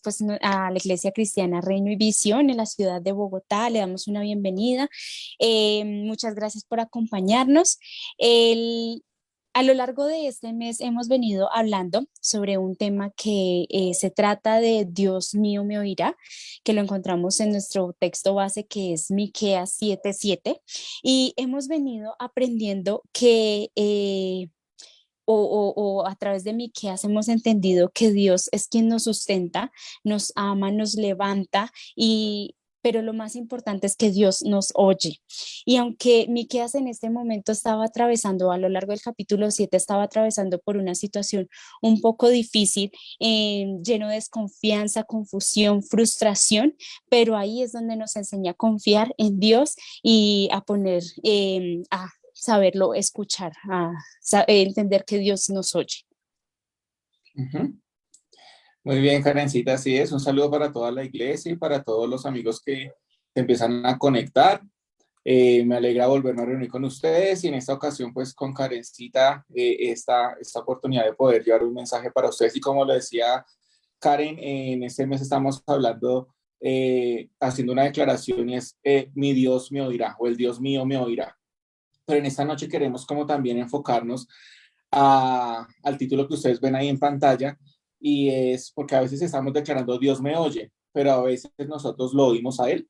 pues, a la Iglesia Cristiana Reino y Visión en la ciudad de Bogotá. Le damos una bienvenida. Muchas gracias por acompañarnos. El, a lo largo de este mes hemos venido hablando sobre un tema que se trata de Dios mío me oirá, que lo encontramos en nuestro texto base que es Miqueas 7:7, y hemos venido aprendiendo que o a través de Miqueas hemos entendido que Dios es quien nos sustenta, nos ama, nos levanta y pero lo más importante es que Dios nos oye. Y aunque Miqueas en este momento estaba atravesando, a lo largo del capítulo 7 estaba atravesando por una situación un poco difícil, lleno de desconfianza, confusión, frustración, pero ahí es donde nos enseña a confiar en Dios y a poner, a saberlo escuchar, a entender que Dios nos oye. Uh-huh. Muy bien, Karencita, así es. Un saludo para toda la iglesia y para todos los amigos que se empiezan a conectar. Me alegra volverme a reunir con ustedes y en esta ocasión, pues con Karencita, esta oportunidad de poder llevar un mensaje para ustedes. Y como le decía Karen, en este mes estamos hablando, haciendo una declaración y es mi Dios me oirá o el Dios mío me oirá. Pero en esta noche queremos como también enfocarnos al título que ustedes ven ahí en pantalla, y es porque a veces estamos declarando Dios me oye, pero a veces nosotros lo oímos a Él.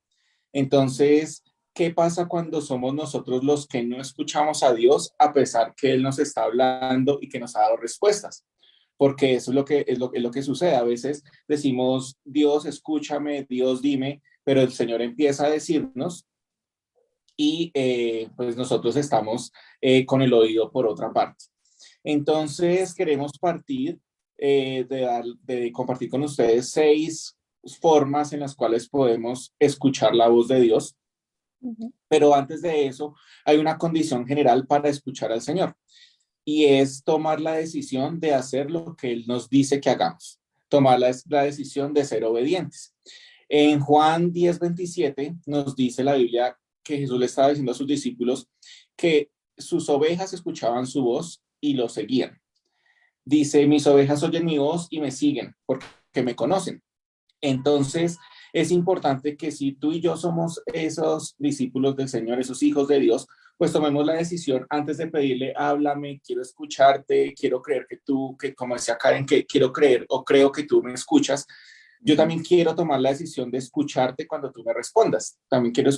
Entonces, ¿qué pasa cuando somos nosotros los que no escuchamos a Dios a pesar que Él nos está hablando y que nos ha dado respuestas? Porque eso es lo que sucede. A veces decimos, Dios escúchame, Dios dime, pero el Señor empieza a decirnos y pues nosotros estamos con el oído por otra parte. Entonces queremos partir de compartir con ustedes 6 formas en las cuales podemos escuchar la voz de Dios. Uh-huh. Pero antes de eso, hay una condición general para escuchar al Señor y es tomar la decisión de hacer lo que Él nos dice que hagamos, tomar la decisión de ser obedientes. En Juan 10:27 nos dice la Biblia que Jesús le estaba diciendo a sus discípulos que sus ovejas escuchaban su voz y lo seguían. Dice, mis ovejas oyen mi voz y me siguen porque me conocen. Entonces, es importante que si tú y yo somos esos discípulos del Señor, esos hijos de Dios, pues tomemos la decisión antes de pedirle, háblame, quiero escucharte, quiero creer que tú, que como decía Karen, que quiero creer o creo que tú me escuchas. Yo también quiero tomar la decisión de escucharte cuando tú me respondas. También quiero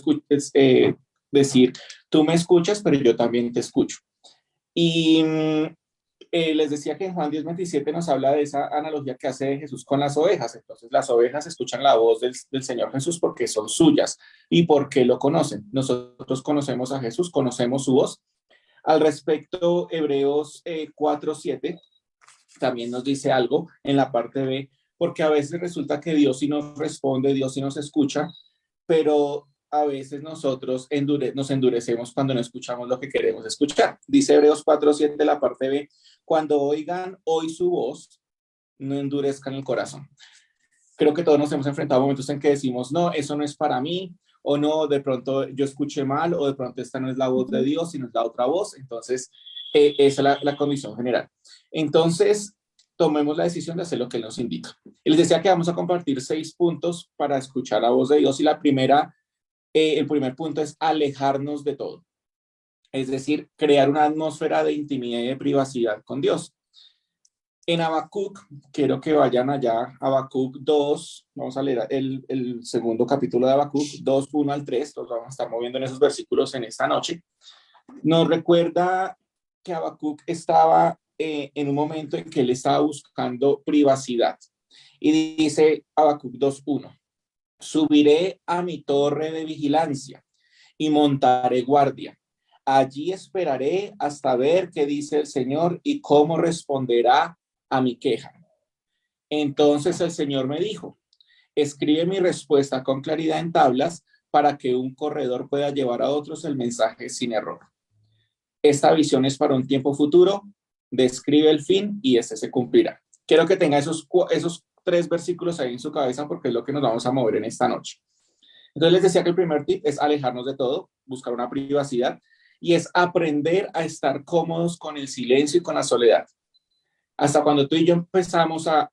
decir, tú me escuchas, pero yo también te escucho. Y les decía que en Juan 10:27 nos habla de esa analogía que hace Jesús con las ovejas. Entonces, las ovejas escuchan la voz del Señor Jesús porque son suyas y porque lo conocen. Nosotros conocemos a Jesús, conocemos su voz. Al respecto, Hebreos 4:7 también nos dice algo en la parte B, porque a veces resulta que Dios sí nos responde, Dios sí nos escucha, pero a veces nosotros nos endurecemos cuando no escuchamos lo que queremos escuchar. Dice Hebreos 4:7, la parte B, cuando oigan hoy su voz, no endurezcan el corazón. Creo que todos nos hemos enfrentado a momentos en que decimos, no, eso no es para mí, o no, de pronto yo escuché mal, o de pronto esta no es la voz de Dios, sino es la otra voz. Entonces, esa es la condición general. Entonces, tomemos la decisión de hacer lo que Él nos indica. Y les decía que vamos a compartir 6 puntos para escuchar la voz de Dios, y el primer punto es alejarnos de todo. Es decir, crear una atmósfera de intimidad y de privacidad con Dios. En Habacuc, quiero que vayan allá, Habacuc 2, vamos a leer el segundo capítulo de Habacuc, 2, 1 al 3, los vamos a estar moviendo en esos versículos en esta noche. Nos recuerda que Habacuc estaba en un momento en que él estaba buscando privacidad. Y dice Habacuc 2:1, subiré a mi torre de vigilancia y montaré guardia. Allí esperaré hasta ver qué dice el Señor y cómo responderá a mi queja. Entonces el Señor me dijo, escribe mi respuesta con claridad en tablas para que un corredor pueda llevar a otros el mensaje sin error. Esta visión es para un tiempo futuro, describe el fin y este se cumplirá. Quiero que tenga esos 3 versículos ahí en su cabeza porque es lo que nos vamos a mover en esta noche. Entonces les decía que el primer tip es alejarnos de todo, buscar una privacidad y es aprender a estar cómodos con el silencio y con la soledad. Hasta cuando tú y yo empezamos a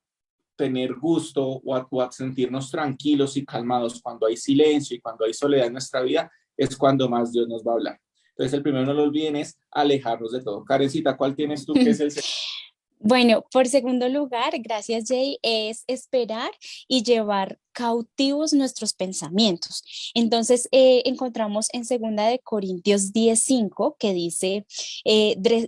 tener gusto o a sentirnos tranquilos y calmados cuando hay silencio y cuando hay soledad en nuestra vida, es cuando más Dios nos va a hablar. Entonces, el primero, no lo olviden, es alejarnos de todo. Karencita, ¿cuál tienes tú que es el segundo? Bueno, por segundo lugar, gracias Jay, es esperar y llevar cautivos nuestros pensamientos. Entonces, encontramos en Segunda de Corintios 10:5 que dice,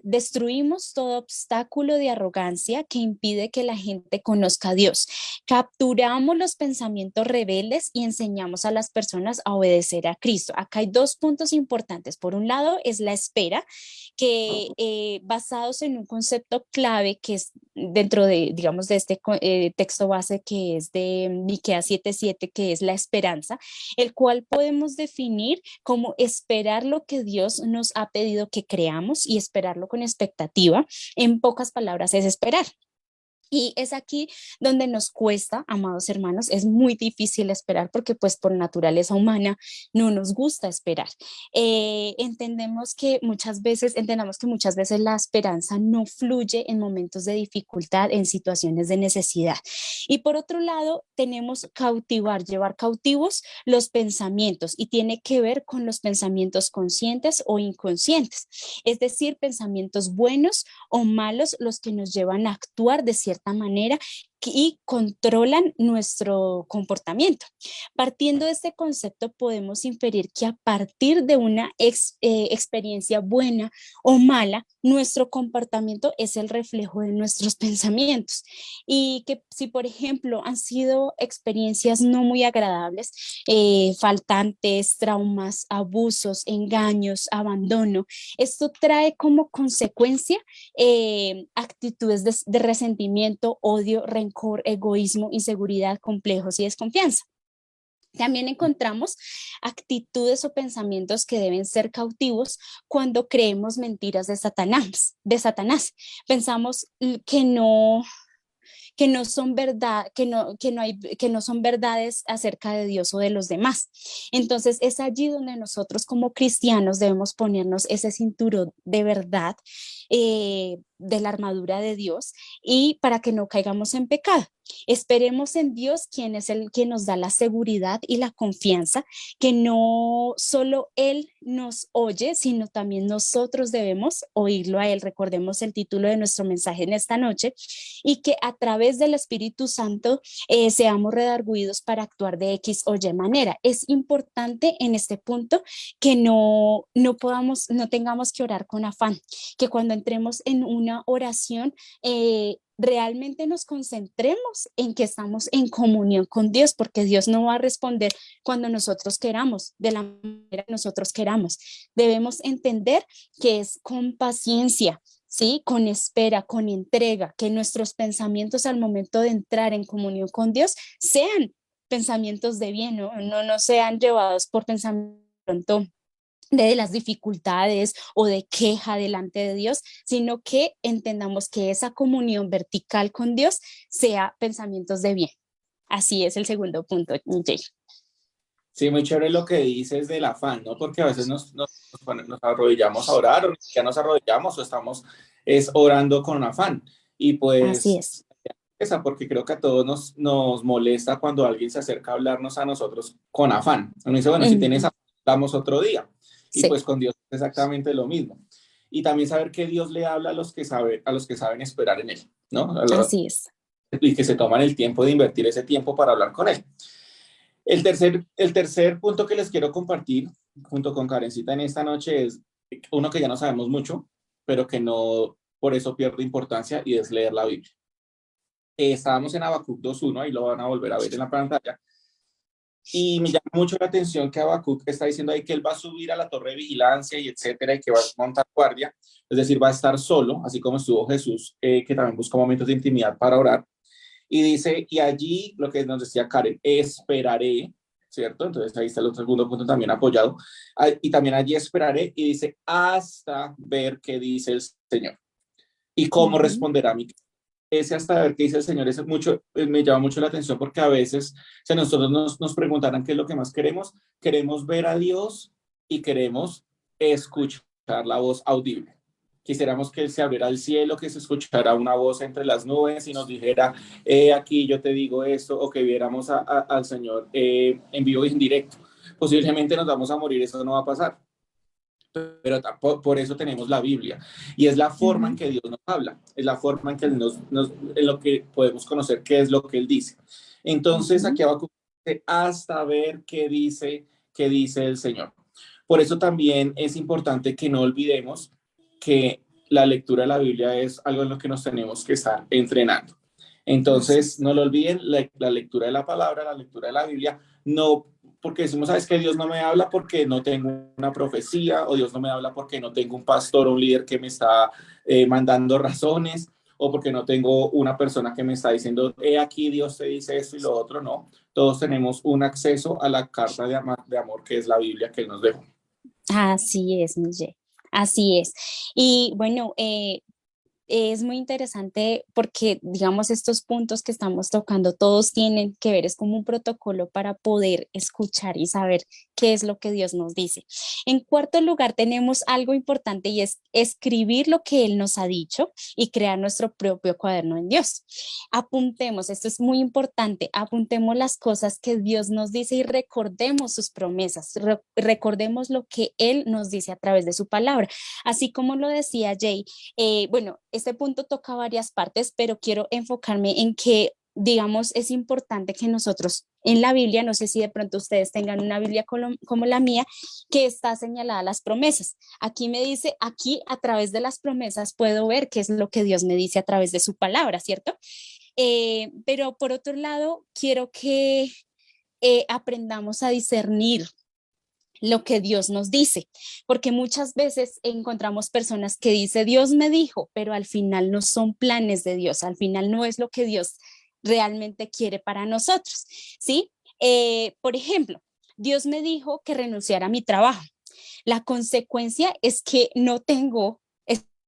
destruimos todo obstáculo de arrogancia que impide que la gente conozca a Dios. Capturamos los pensamientos rebeldes y enseñamos a las personas a obedecer a Cristo. Acá hay dos puntos importantes. Por un lado, es la espera que basados en un concepto clave que es dentro de, digamos, de este texto base que es de Miqueas 7:7, que es la esperanza, el cual podemos definir como esperar lo que Dios nos ha pedido que creamos y esperarlo con expectativa. En pocas palabras, es esperar. Y es aquí donde nos cuesta, amados hermanos, es muy difícil esperar porque pues por naturaleza humana no nos gusta esperar. Entendamos que muchas veces la esperanza no fluye en momentos de dificultad, en situaciones de necesidad. Y por otro lado, tenemos llevar cautivos los pensamientos y tiene que ver con los pensamientos conscientes o inconscientes, es decir, pensamientos buenos o malos los que nos llevan a actuar de cierta manera y controlan nuestro comportamiento. Partiendo de este concepto, podemos inferir que a partir de una experiencia buena o mala, nuestro comportamiento es el reflejo de nuestros pensamientos. Y que si, por ejemplo, han sido experiencias no muy agradables, faltantes, traumas, abusos, engaños, abandono, esto trae como consecuencia actitudes de resentimiento, odio, rencor, egoísmo, inseguridad, complejos y desconfianza. También encontramos actitudes o pensamientos que deben ser cautivos cuando creemos mentiras de Satanás. Pensamos que no son verdad, que no son verdades acerca de Dios o de los demás. Entonces es allí donde nosotros como cristianos debemos ponernos ese cinturón de verdad, de la armadura de Dios, y para que no caigamos en pecado. Esperemos en Dios, quien es el que nos da la seguridad y la confianza, que no solo Él nos oye, sino también nosotros debemos oírlo a Él. Recordemos el título de nuestro mensaje en esta noche, y que a través del Espíritu Santo seamos redarguidos para actuar de X o Y manera. Es importante en este punto que no tengamos que orar con afán, que cuando entremos en una oración, realmente nos concentremos en que estamos en comunión con Dios, porque Dios no va a responder cuando nosotros queramos, de la manera que nosotros queramos. Debemos entender que es con paciencia, ¿sí? Con espera, con entrega, que nuestros pensamientos al momento de entrar en comunión con Dios sean pensamientos de bien, no sean llevados por pensamientos de las dificultades o de queja delante de Dios, sino que entendamos que esa comunión vertical con Dios sea pensamientos de bien. Así es el segundo punto, Jay. Sí, muy chévere lo que dices del afán, ¿no? Porque a veces nos arrodillamos a orar, o ya nos arrodillamos o estamos orando con afán. Y Así pues, es. porque creo que a todos nos molesta cuando alguien se acerca a hablarnos a nosotros con afán. Uno dice, bueno, si tienes Ujú. afán, hablamos otro día. Y Sí, pues con Dios es exactamente lo mismo. Y también saber que Dios le habla a los que saben esperar en Él, ¿no? así es. Y que se toman el tiempo de invertir ese tiempo para hablar con Él. El tercer punto que les quiero compartir junto con Karencita en esta noche es uno que ya no sabemos mucho, pero que no por eso pierde importancia, y es leer la Biblia. Estábamos en Habacuc 2:1, ahí lo van a volver a ver en la pantalla, y me llama mucho la atención que Habacuc está diciendo ahí que él va a subir a la torre de vigilancia y etcétera, y que va a montar guardia, es decir, va a estar solo, así como estuvo Jesús, que también buscó momentos de intimidad para orar. Y dice, y allí lo que nos decía Karen, esperaré, ¿cierto? Entonces ahí está el otro segundo punto también apoyado. Y también allí esperaré, y dice, hasta ver qué dice el Señor y cómo Ujú. responderá mi. Ese hasta ver qué dice el Señor, ese mucho, me llama mucho la atención, porque a veces, si a nosotros nos preguntaran qué es lo que más queremos ver a Dios y queremos escuchar la voz audible. quisiéramos que se abriera el cielo, que se escuchara una voz entre las nubes y nos dijera, aquí yo te digo esto, o que viéramos al Señor en vivo y en directo. Posiblemente nos vamos a morir, eso no va a pasar, pero por eso tenemos la Biblia. Y es la forma en que Dios nos habla, es la forma en que en lo que podemos conocer qué es lo que Él dice. Entonces, aquí abajo, hasta ver qué dice el Señor. Por eso también es importante que no olvidemos que la lectura de la Biblia es algo en lo que nos tenemos que estar entrenando. Entonces, no lo olviden, la lectura de la palabra, la lectura de la Biblia, no porque decimos, sabes que Dios no me habla porque no tengo una profecía, o Dios no me habla porque no tengo un pastor o un líder que me está mandando razones, o porque no tengo una persona que me está diciendo, aquí Dios te dice esto y lo otro. No, todos tenemos un acceso a la carta de amor que es la Biblia que Él nos dejó. Así es, Miguel. Así es. Y bueno, es muy interesante porque, digamos, estos puntos que estamos tocando, todos tienen que ver, es como un protocolo para poder escuchar y saber qué es lo que Dios nos dice. En cuarto lugar, tenemos algo importante y es escribir lo que Él nos ha dicho y crear nuestro propio cuaderno en Dios. Apuntemos, esto es muy importante, apuntemos las cosas que Dios nos dice y recordemos sus promesas, recordemos lo que Él nos dice a través de su palabra. Así como lo decía Jay, bueno, este punto toca varias partes, pero quiero enfocarme en que, digamos, es importante que nosotros en la Biblia, no sé si de pronto ustedes tengan una Biblia como la mía, que está señalada las promesas. Aquí me dice, aquí a través de las promesas puedo ver qué es lo que Dios me dice a través de su palabra, ¿cierto? Pero por otro lado, quiero que aprendamos a discernir lo que Dios nos dice, porque muchas veces encontramos personas que dice Dios me dijo, pero al final no son planes de Dios, al final no es lo que Dios realmente quiere para nosotros, ¿sí? Por ejemplo, Dios me dijo que renunciara a mi trabajo. La consecuencia es que no tengo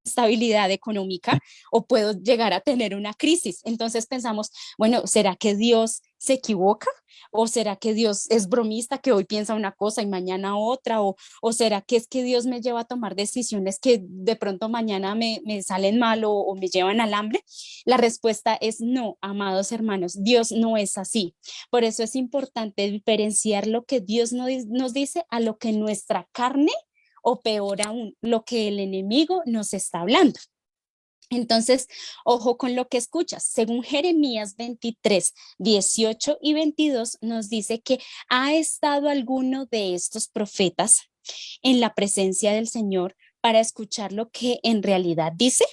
estabilidad económica o puedo llegar a tener una crisis. Entonces pensamos, bueno, ¿será que Dios se equivoca? ¿O será que Dios es bromista, que hoy piensa una cosa y mañana otra? ¿O será que es que Dios me lleva a tomar decisiones que de pronto mañana me salen mal o me llevan al hambre? La respuesta es no, amados hermanos, Dios no es así. Por eso es importante diferenciar lo que Dios nos dice a lo que nuestra carne o peor aún, lo que el enemigo nos está hablando. Entonces, ojo con lo que escuchas. Según Jeremías 23, 18 y 22 nos dice que ha estado alguno de estos profetas en la presencia del Señor para escuchar lo que en realidad dice.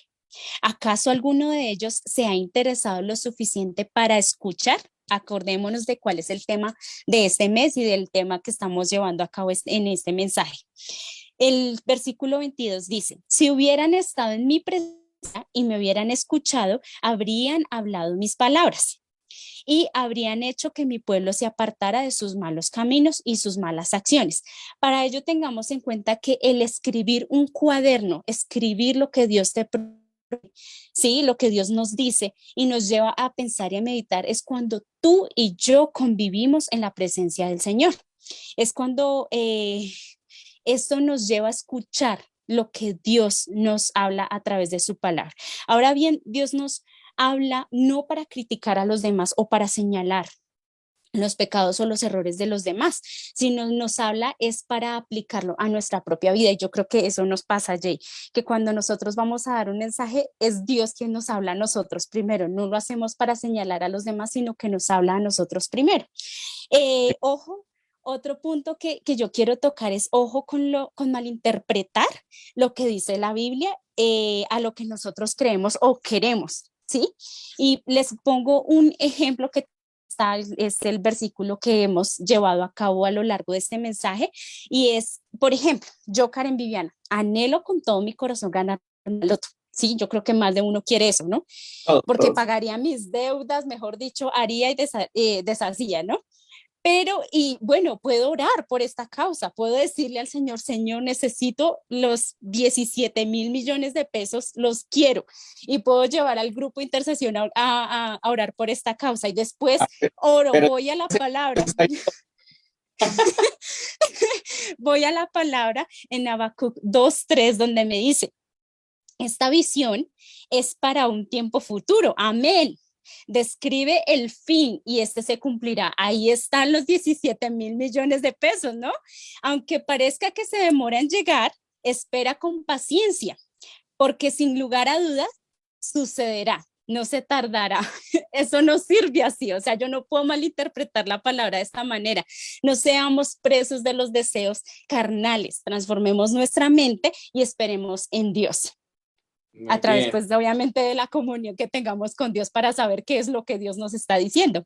¿Acaso alguno de ellos se ha interesado lo suficiente para escuchar? Acordémonos de cuál es el tema de este mes y del tema que estamos llevando a cabo en este mensaje. El versículo 22 dice, si hubieran estado en mi presencia y me hubieran escuchado, habrían hablado mis palabras y habrían hecho que mi pueblo se apartara de sus malos caminos y sus malas acciones. Para ello tengamos en cuenta que el escribir un cuaderno, escribir lo que Dios te sí, lo que Dios nos dice y nos lleva a pensar y a meditar es cuando tú y yo convivimos en la presencia del Señor. Es cuando esto nos lleva a escuchar lo que Dios nos habla a través de su palabra. Ahora bien, Dios nos habla no para criticar a los demás o para señalar los pecados o los errores de los demás, sino nos habla es para aplicarlo a nuestra propia vida. Y yo creo que eso nos pasa, Jay, que cuando nosotros vamos a dar un mensaje, es Dios quien nos habla a nosotros primero. No lo hacemos para señalar a los demás, sino que nos habla a nosotros primero. Ojo, otro punto que yo quiero tocar es ojo con malinterpretar lo que dice la Biblia a lo que nosotros creemos o queremos, ¿sí? Y les pongo un ejemplo que está, es el versículo que hemos llevado a cabo a lo largo de este mensaje y es, por ejemplo, yo, Karen Viviana, anhelo con todo mi corazón ganar el loto. Sí, yo creo que más de uno quiere eso, ¿no? Porque pagaría mis deudas, mejor dicho, haría y deshacía, ¿no? Pero, y bueno, puedo orar por esta causa, puedo decirle al Señor, Señor, necesito los 17.000 millones de pesos, los quiero, y puedo llevar al grupo de intercesión a orar por esta causa, y después oro, Pero, voy a la palabra, voy a la palabra en Habacuc 2:3, donde me dice, Esta visión es para un tiempo futuro. Amén. Describe el fin y este se cumplirá. Ahí están los 17.000 millones de pesos, ¿no? Aunque parezca que se demora en llegar, espera con paciencia, porque sin lugar a dudas sucederá, no se tardará. Eso no sirve así, o sea, yo no puedo malinterpretar la palabra de esta manera. No seamos presos de los deseos carnales, transformemos nuestra mente y esperemos en Dios Muy a través, bien. pues, obviamente de la comunión que tengamos con Dios para saber qué es lo que Dios nos está diciendo.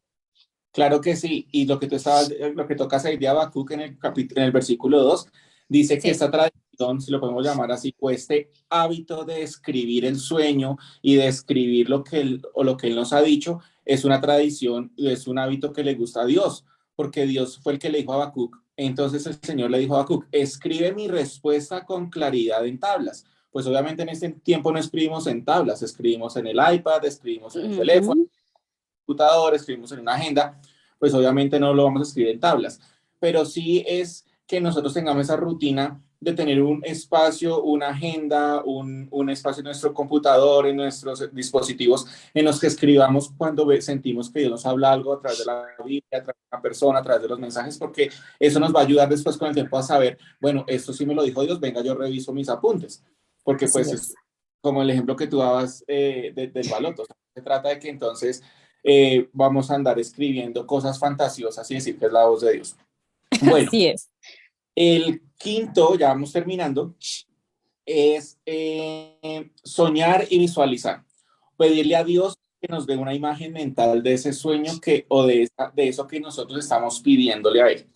Claro que sí, y lo que tú estabas, lo que tocas ahí de Habacuc en en el versículo 2 dice que Sí. esta tradición, si lo podemos llamar así, o este hábito de escribir el sueño y de escribir lo que él, o lo que él nos ha dicho, es una tradición, es un hábito que le gusta a Dios, porque Dios fue el que le dijo a Habacuc. Entonces el Señor le dijo a Habacuc, escribe mi respuesta con claridad en tablas. Pues obviamente en este tiempo no escribimos en tablas, escribimos en el iPad, escribimos en el teléfono, Ujú. computador, escribimos en una agenda, pues obviamente no lo vamos a escribir en tablas, pero sí es que nosotros tengamos esa rutina de tener un espacio, una agenda, un espacio en nuestro computador, en nuestros dispositivos, en los que escribamos cuando sentimos que Dios nos habla algo a través de la Biblia, a través de una persona, a través de los mensajes, porque eso nos va a ayudar después con el tiempo a saber, bueno, esto sí me lo dijo Dios, venga, yo reviso mis apuntes, porque Así pues es es. como el ejemplo que tú dabas del baloto. O sea, se trata de que entonces vamos a andar escribiendo cosas fantasiosas y decir que es la voz de Dios. Bueno, Así es. el quinto, ya vamos terminando, es soñar y visualizar. Pedirle a Dios que nos dé una imagen mental de ese sueño que, o de eso que nosotros estamos pidiéndole a Él.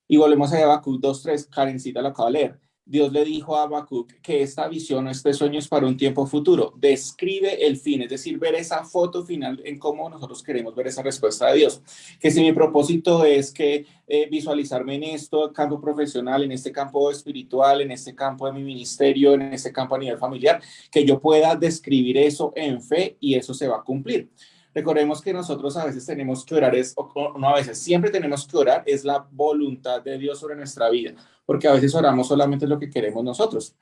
Y volvemos a Habacuc 2:3, Karencita lo acaba de leer. Dios le dijo a Habacuc que esta visión o este sueño es para un tiempo futuro. Describe el fin, es decir, ver esa foto final en cómo nosotros queremos ver esa respuesta de Dios. Que si mi propósito es que visualizarme en esto, campo profesional, en este campo espiritual, en este campo de mi ministerio, en este campo a nivel familiar, que yo pueda describir eso en fe y eso se va a cumplir. Recordemos que nosotros a veces tenemos que orar, o no a veces, siempre tenemos que orar, es la voluntad de Dios sobre nuestra vida, porque a veces oramos solamente lo que queremos nosotros.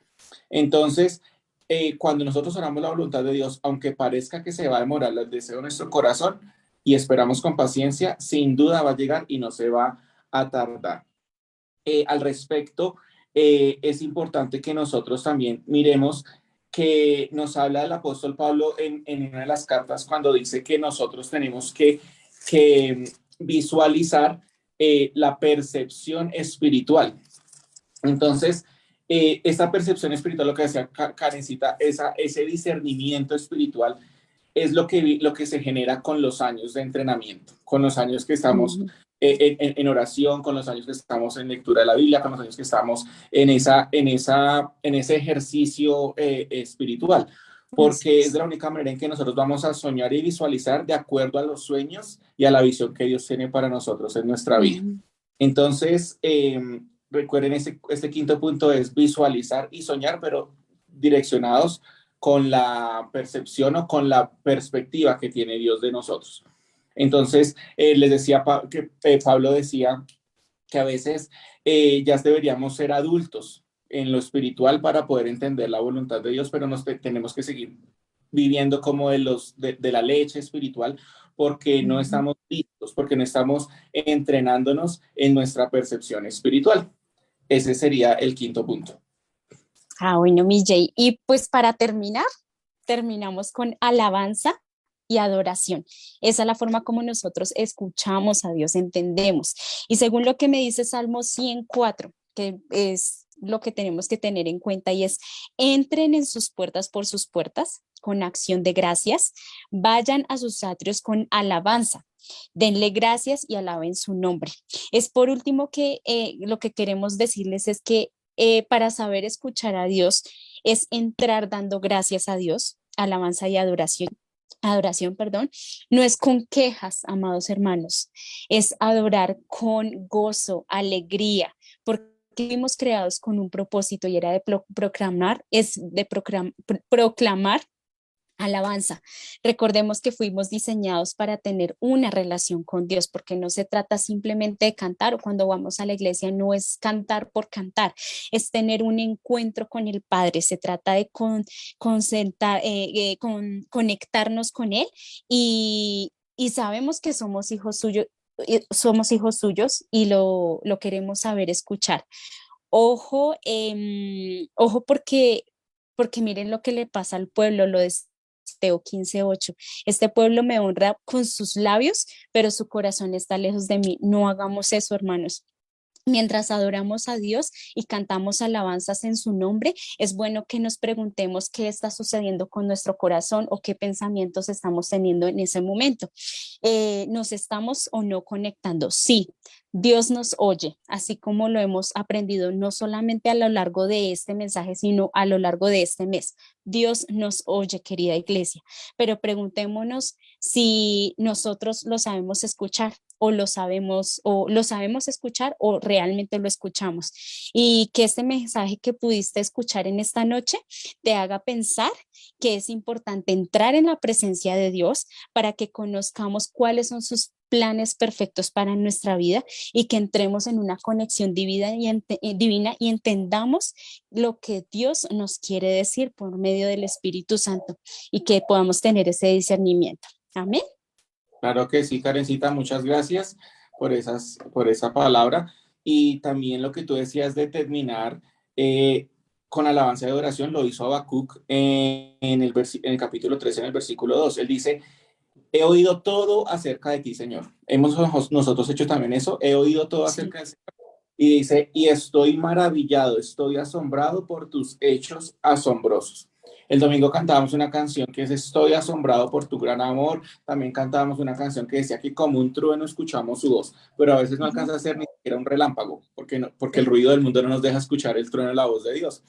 Entonces, cuando nosotros oramos la voluntad de Dios, aunque parezca que se va a demorar el deseo de nuestro corazón y esperamos con paciencia, sin duda va a llegar y no se va a tardar. Al respecto, es importante que nosotros también miremos que nos habla el apóstol Pablo en una de las cartas cuando dice que nosotros tenemos que visualizar la percepción espiritual. Entonces, esta percepción espiritual, lo que decía Karencita, ese discernimiento espiritual es lo que se genera con los años de entrenamiento, con los años que estamos Ujú. en oración, con los años que estamos en lectura de la Biblia, con los años que estamos en ese ejercicio espiritual, Así porque es es. de la única manera en que nosotros vamos a soñar y visualizar de acuerdo a los sueños y a la visión que Dios tiene para nosotros en nuestra vida. Ujú. Entonces, recuerden, este quinto punto es visualizar y soñar, pero direccionados con la percepción o con la perspectiva que tiene Dios de nosotros. Entonces, les decía que Pablo decía que a veces ya deberíamos ser adultos en lo espiritual para poder entender la voluntad de Dios, pero tenemos que seguir viviendo como de la leche espiritual porque no Ujú. estamos listos, porque no estamos entrenándonos en nuestra percepción espiritual. Ese sería el quinto punto. Bueno, mi Jay. Y pues para terminar, terminamos con alabanza y adoración. Esa es la forma como nosotros escuchamos a Dios, entendemos. Y según lo que me dice Salmo 104, que es lo que tenemos que tener en cuenta y es, entren en sus puertas por sus puertas con acción de gracias, vayan a sus atrios con alabanza. Denle gracias y alaben su nombre. Es por último que lo que queremos decirles es que para saber escuchar a Dios es entrar dando gracias a Dios, alabanza y adoración, perdón, no es con quejas, amados hermanos, es adorar con gozo, alegría, porque fuimos creados con un propósito y era de proclamar, es de proclamar Alabanza. Recordemos que fuimos diseñados para tener una relación con Dios, porque no se trata simplemente de cantar o cuando vamos a la iglesia no es cantar por cantar, es tener un encuentro con el Padre. Se trata de conectarnos con Él y sabemos que somos hijos suyos y lo queremos saber escuchar. Ojo, ojo porque miren lo que le pasa al pueblo, lo de Mateo 15:8. Este pueblo me honra con sus labios, pero su corazón está lejos de mí. No hagamos eso, hermanos. Mientras adoramos a Dios y cantamos alabanzas en su nombre, es bueno que nos preguntemos qué está sucediendo con nuestro corazón o qué pensamientos estamos teniendo en ese momento. ¿Nos estamos o no conectando? Sí, Dios nos oye, así como lo hemos aprendido no solamente a lo largo de este mensaje, sino a lo largo de este mes. Dios nos oye, querida iglesia, pero preguntémonos si nosotros lo sabemos escuchar o lo sabemos escuchar o realmente lo escuchamos. Y que este mensaje que pudiste escuchar en esta noche te haga pensar que es importante entrar en la presencia de Dios para que conozcamos cuáles son sus planes perfectos para nuestra vida y que entremos en una conexión divina y entendamos lo que Dios nos quiere decir por medio del Espíritu Santo y que podamos tener ese discernimiento. Amén. Claro que sí, Karencita, muchas gracias por esa palabra. Y también lo que tú decías de terminar con alabanza de oración, lo hizo Habacuc en el capítulo 13, en el versículo 2. Él dice, he oído todo acerca de ti, Señor. Hemos nosotros hecho también eso, he oído todo Sí. acerca de ti. Y dice, y estoy maravillado, estoy asombrado por tus hechos asombrosos. El domingo cantábamos una canción que es Estoy asombrado por tu gran amor. También cantábamos una canción que decía que como un trueno escuchamos su voz, pero a veces no Ujú. alcanza a ser ni siquiera un relámpago, porque, no, porque el Sí. ruido del mundo no nos deja escuchar el trueno de la voz de Dios.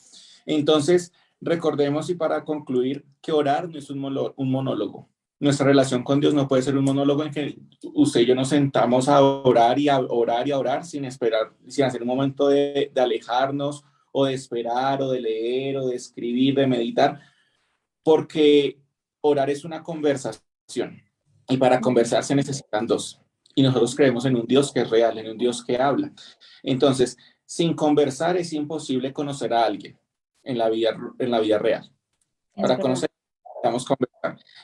Entonces, recordemos y para concluir que orar no es un monólogo. Nuestra relación con Dios no puede ser un monólogo en que usted y yo nos sentamos a orar y a orar y a orar sin esperar, sin hacer un momento de alejarnos o de esperar o de leer o de escribir, de meditar, porque orar es una conversación y para Ujú. conversar se necesitan dos. Y nosotros creemos en un Dios que es real, en un Dios que habla. Entonces, sin conversar es imposible conocer a alguien en la vida real. Es Para verdad. conocer necesitamos conversar.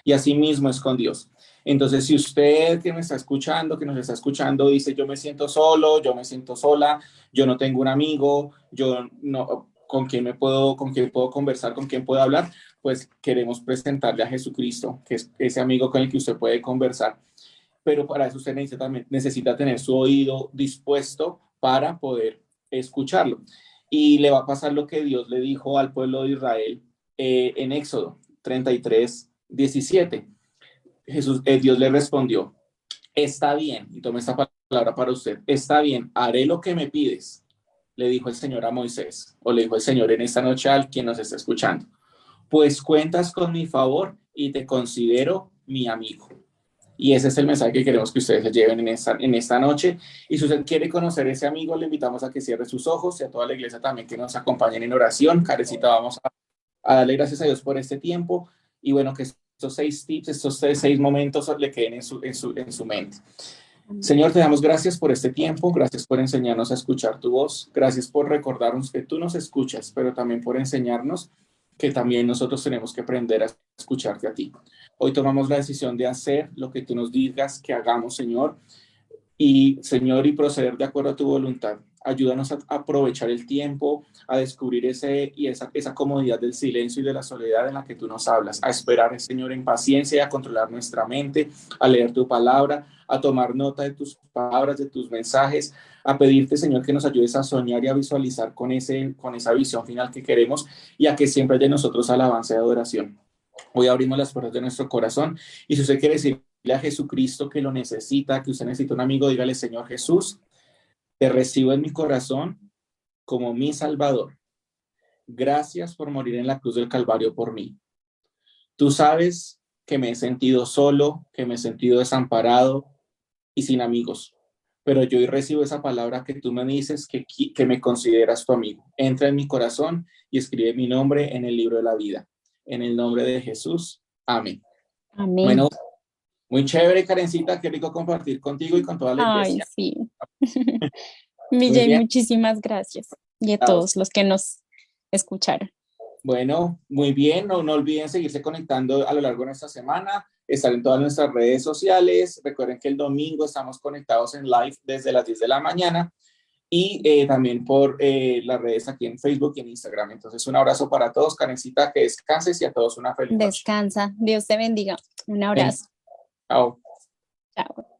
Y así mismo es con Dios. Entonces, si usted que me está escuchando, que nos está escuchando, dice, yo me siento solo, yo me siento sola, yo no tengo un amigo, yo no, con quién puedo conversar, con quién puedo hablar, pues queremos presentarle a Jesucristo, que es ese amigo con el que usted puede conversar. Pero para eso usted necesita tener su oído dispuesto para poder escucharlo. Y le va a pasar lo que Dios le dijo al pueblo de Israel en Éxodo 33:17. Dios le respondió, está bien, y tome esta palabra para usted, está bien, haré lo que me pides, le dijo el Señor a Moisés, o le dijo el Señor en esta noche al quien nos está escuchando, pues cuentas con mi favor y te considero mi amigo. Y ese es el mensaje que queremos que ustedes se lleven en esta noche. Y si usted quiere conocer a ese amigo, le invitamos a que cierre sus ojos y a toda la iglesia también que nos acompañen en oración. Carecita, vamos a darle gracias a Dios por este tiempo y bueno, que estos 6 tips, estos 6 momentos le queden en su mente. Amén. Señor, te damos gracias por este tiempo, gracias por enseñarnos a escuchar tu voz, gracias por recordarnos que tú nos escuchas, pero también por enseñarnos que también nosotros tenemos que aprender a escucharte a ti. Hoy tomamos la decisión de hacer lo que tú nos digas que hagamos, Señor, y Señor, y proceder de acuerdo a tu voluntad. Ayúdanos a aprovechar el tiempo, a descubrir esa comodidad del silencio y de la soledad en la que tú nos hablas, a esperar, Señor, en paciencia, a controlar nuestra mente, a leer tu palabra, a tomar nota de tus palabras, de tus mensajes, a pedirte, Señor, que nos ayudes a soñar y a visualizar con esa visión final que queremos y a que siempre haya en nosotros alabanza y adoración. Hoy abrimos las puertas de nuestro corazón y si usted quiere decirle a Jesucristo que lo necesita, que usted necesita un amigo, dígale, Señor Jesús, te recibo en mi corazón como mi Salvador. Gracias por morir en la cruz del Calvario por mí. Tú sabes que me he sentido solo, que me he sentido desamparado y sin amigos, pero yo hoy recibo esa palabra que tú me dices que me consideras tu amigo. Entra en mi corazón y escribe mi nombre en el libro de la vida. En el nombre de Jesús. Amén. Amén. Bueno, muy chévere, Karencita, qué rico compartir contigo y con toda la Ay, iglesia. sí. Muy Millay, bien. muchísimas gracias. Y a Chao. todos los que nos escucharon. Bueno, muy bien. No olviden seguirse conectando a lo largo de nuestra semana, estar en todas nuestras redes sociales. Recuerden que el domingo estamos conectados en live desde las 10 de la mañana y también por las redes aquí en Facebook y en Instagram. Entonces, un abrazo para todos. Karencita, que descanses y a todos una feliz noche. Descansa. Dios te bendiga. Un Amén. abrazo. Chao. Chao.